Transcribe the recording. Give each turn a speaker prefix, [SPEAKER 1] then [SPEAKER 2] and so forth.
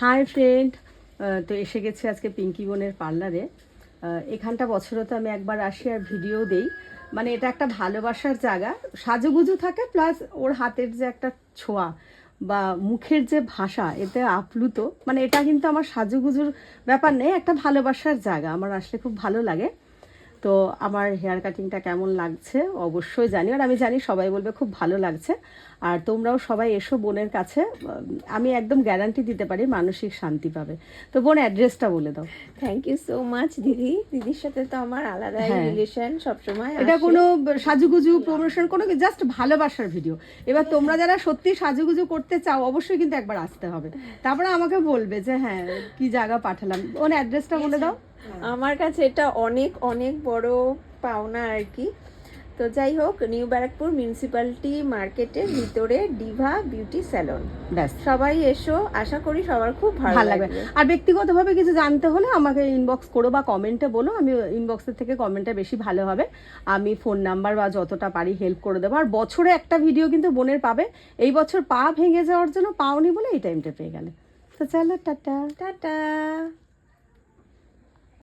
[SPEAKER 1] Hi friend, তো এসে গেছি আজকে পিঙ্কি বোনের পার্লারে। এখানটা বছরে তো আমি একবার আসি আর ভিডিও দেই। মানে এটা একটা ভালোবাসার জায়গা, সাজুগুজু থাকে প্লাস ওর হাতের যে একটা ছোঁয়া বা মুখের যে ভাষা এতে আপ্লুত। মানে এটা কিন্তু আমার সাজুগুজুর ব্যাপার নেই, একটা ভালোবাসার জায়গা। আমার আসলে খুব ভালো লাগে। তো আমার হেয়ার কাটিংটা কেমন লাগছে অবশ্যই জানি, আর আমি জানি সবাই বলবে খুব ভালো লাগছে। আর তোমরাও সবাই এসো বোনের কাছে, আমি একদম গ্যারান্টি দিতে পারি মানসিক শান্তি পাবে। তো বোন অ্যাড্রেসটা বলে দাও।
[SPEAKER 2] থ্যাংক ইউ সো মাচ দিদি। দিদির সাথে তো আমার আলাদাই রিলেশন সবসময়।
[SPEAKER 1] এটা কোনো সাজুগুজু প্রমোশন কোনো, জাস্ট ভালোবাসার ভিডিও। এবার তোমরা যারা সত্যি সাজুগুজু করতে চাও অবশ্যই কিন্তু একবার আসতে হবে, তারপরে আমাকে বলবে যে হ্যাঁ কি জায়গা পাঠালাম। ওর অ্যাড্রেসটা বলে দাও।
[SPEAKER 2] আমার কাছে এটা অনেক অনেক বড় পাওনা আর কি। তো যাই হোক, নিউ ব্যারাকপুর মিউনিসিপ্যালিটি মার্কেটের ভিতরে ডিভা বিউটি স্যালন।
[SPEAKER 1] ব্যাস,
[SPEAKER 2] সবাই এসো, আশা করি সবার খুব ভালো লাগবে।
[SPEAKER 1] আর ব্যক্তিগতভাবে কিছু জানতে হলে আমাকে ইনবক্স করো বা কমেন্টে বলো, আমি ইনবক্সের থেকে কমেন্টে বেশি ভালো হবে। আমি ফোন নাম্বার বা যতটা পারি হেল্প করে দেবো। আর বছরে একটা ভিডিও কিন্তু বোনের পাবে। এই বছর পা ভেঙে যাওয়ার জন্য পাওনি বলে এই টাইমটা পেয়ে গেলে। তো চলো, টাটা
[SPEAKER 2] টাটা।